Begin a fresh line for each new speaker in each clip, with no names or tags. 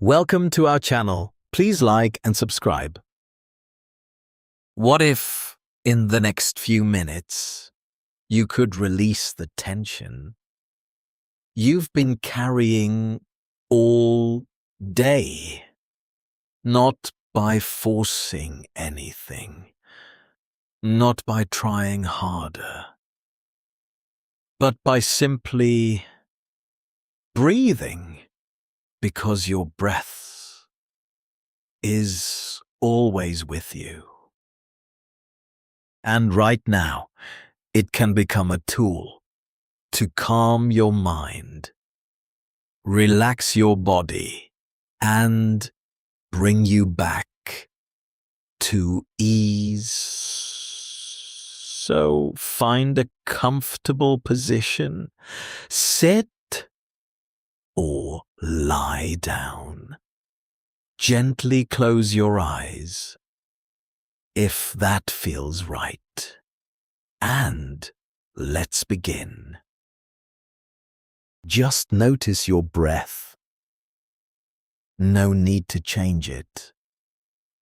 Welcome to our channel. Please like and subscribe. What if, in the next few minutes, you could release the tension you've been carrying all day? Not by forcing anything, not by trying harder, but by simply breathing, because your breath is always with you. And right now, it can become a tool to calm your mind, relax your body, and bring you back to ease. So find a comfortable position, sit or lie down. Gently close your eyes if that feels right. And let's begin. Just notice your breath. No need to change it.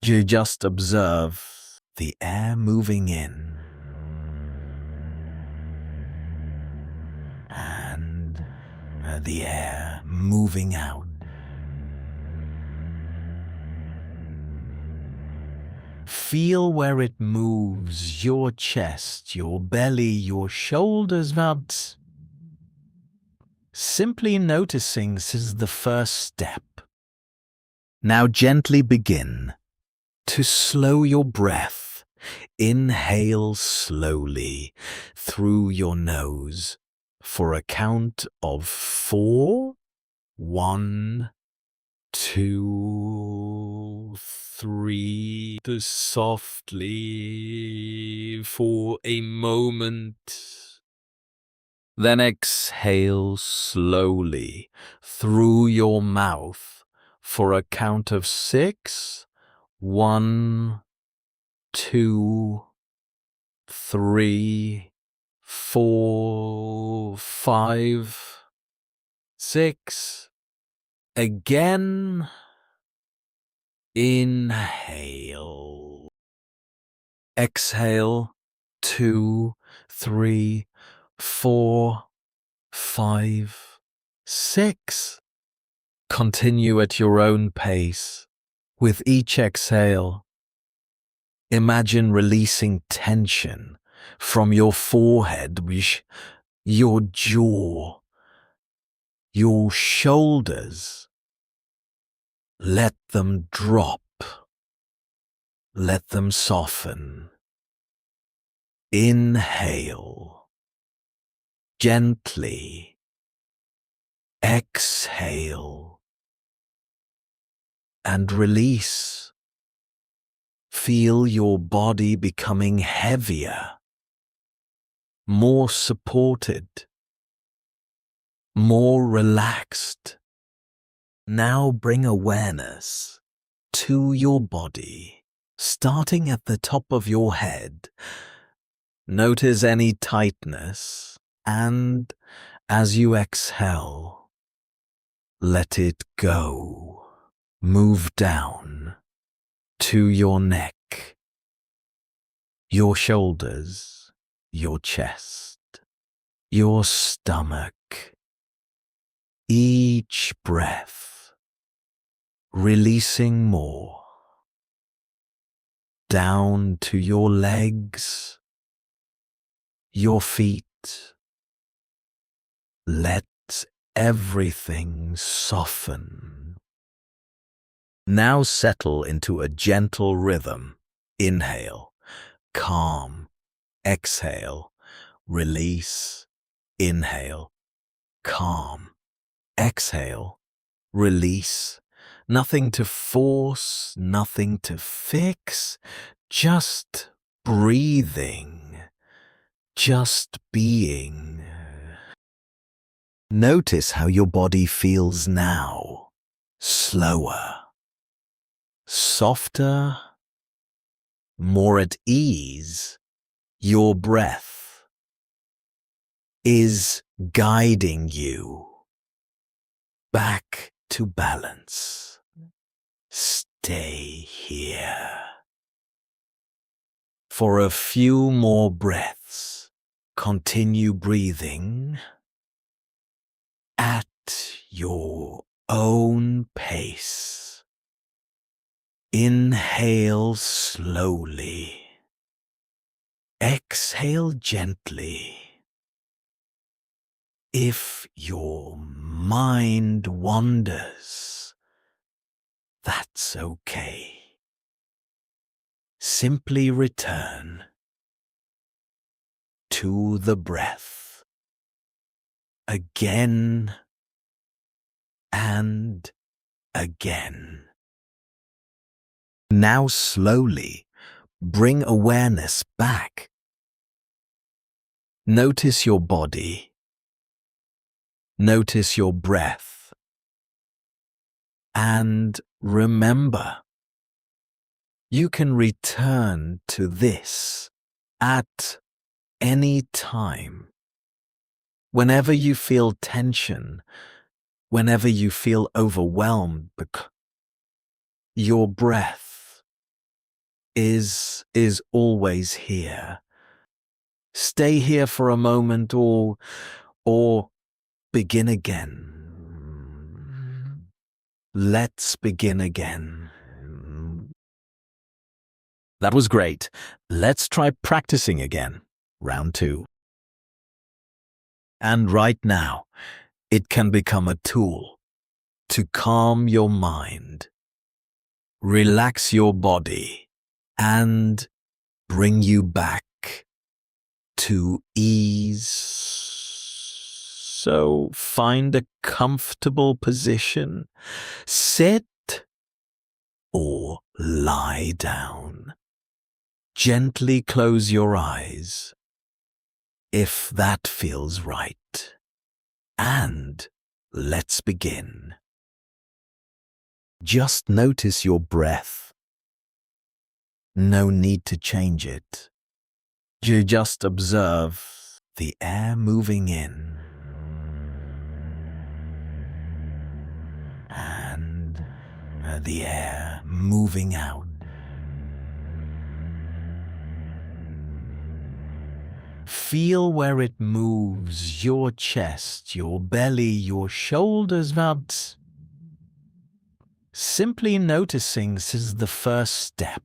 You just observe the air moving in and the air moving out. Feel where it moves, your chest, your belly, your shoulders, but simply noticing this is the first step. Now gently begin to slow your breath. Inhale slowly through your nose for a count of 4. 1, 2, 3. Softly for a moment. Then exhale slowly through your mouth for a count of 6. 1, 2, 3, 4, 5, 6. Again, inhale. Exhale, 2, 3, 4, 5, 6. Continue at your own pace. With each exhale, imagine releasing tension from your forehead, your jaw, your shoulders. Let them drop. Let them soften. Inhale. Gently. Exhale. And release. Feel your body becoming heavier, more supported, more relaxed. Now bring awareness to your body, starting at the top of your head. Notice any tightness, and as you exhale, let it go. Move down to your neck, your shoulders, your chest, your stomach. Each breath, releasing more. Down to your legs, your feet. Let everything soften. Now settle into a gentle rhythm. Inhale, calm. Exhale, release. Inhale, calm. Exhale, release. Nothing to force, nothing to fix, just breathing, just being. Notice how your body feels now. Slower, softer, more at ease. Your breath is guiding you back to balance. stay here for a few more breaths. Continue breathing at your own pace. Inhale slowly. Exhale gently. If your mind wanders, that's okay. Simply return to the breath again and again. Now slowly bring awareness back. Notice your body. Notice your breath. And remember, you can return to this at any time. Whenever you feel tension, whenever you feel overwhelmed, your breath is always here. Stay here for a moment or begin again. Let's begin again. That was great. Let's try practicing again. Round 2. And right now, it can become a tool to calm your mind, relax your body, and bring you back to ease. So find a comfortable position, sit or lie down. Gently close your eyes if that feels right. And let's begin. Just notice your breath. No need to change it. You just observe the air moving in and the air moving out. Feel where it moves, your chest, your belly, your shoulders, but simply noticing this is the first step.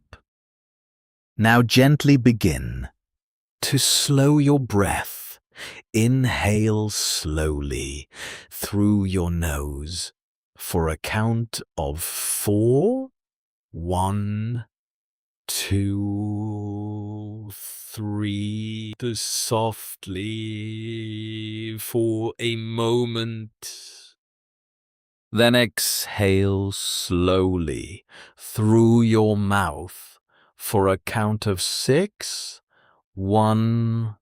Now gently begin to slow your breath. Inhale slowly through your nose for a count of 4. 1, 2, 3. Softly for a moment. Then exhale slowly through your mouth for a count of 6. 1,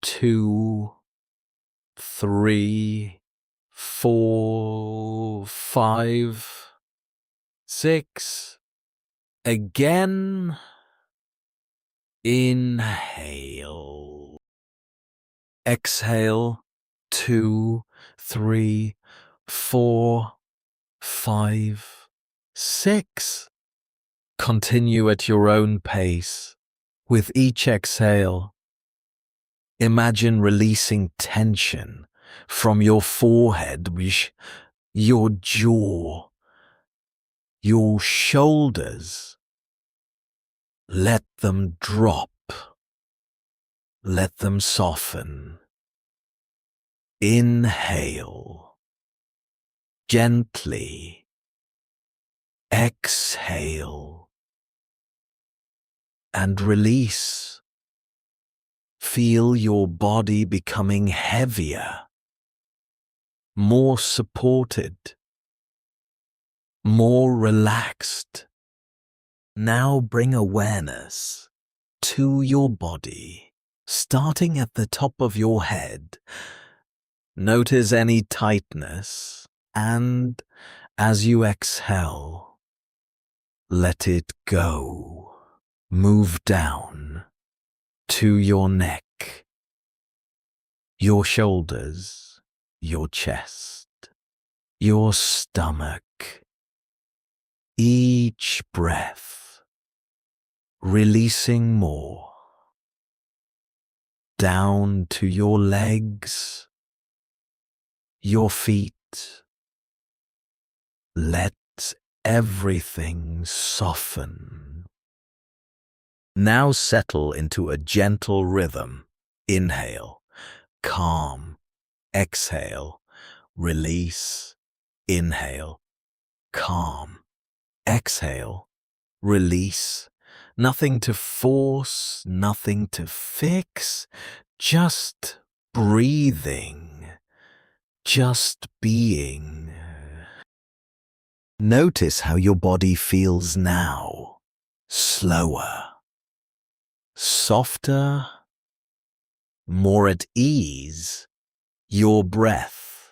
2, 3, 4, 5, 6. Again, inhale. Exhale, 2, 3, 4, 5, 6. Continue at your own pace. With each exhale, imagine releasing tension from your forehead, your jaw, your shoulders. Let them drop. Let them soften. Inhale. Gently. Exhale. And release. Feel your body becoming heavier, more supported, more relaxed. Now bring awareness to your body, starting at the top of your head. Notice any tightness, and as you exhale, let it go. Move down to your neck, your shoulders, your chest, your stomach, each breath, releasing more, down to your legs, your feet. Let everything soften. Now settle into a gentle rhythm. Inhale, calm. Exhale, release. Inhale, calm. Exhale, release. Nothing to force, nothing to fix, just breathing, just being. Notice how your body feels now. Slower, softer, more at ease. Your breath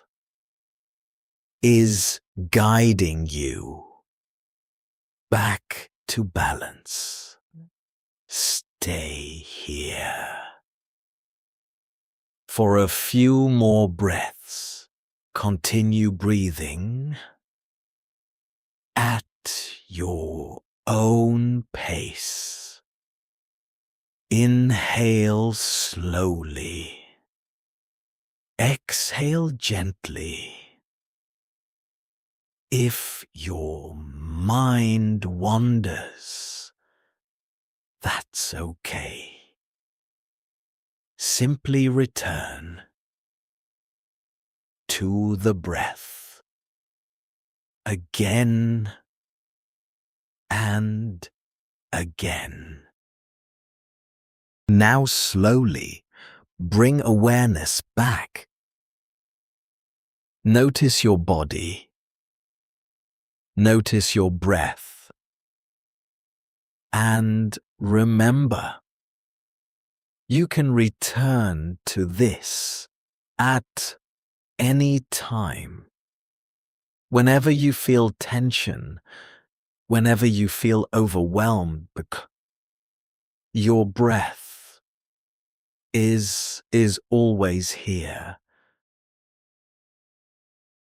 is guiding you back to balance. Stay here for a few more breaths. Continue breathing at your own pace. Inhale slowly. Exhale gently. If your mind wanders, that's okay. Simply return to the breath again and again. Now slowly bring awareness back. Notice your body. Notice your breath. And remember, you can return to this at any time. Whenever you feel tension, whenever you feel overwhelmed, your breath is always here.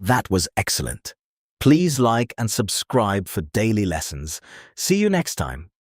That was excellent. Please like and subscribe for daily lessons. See you next time.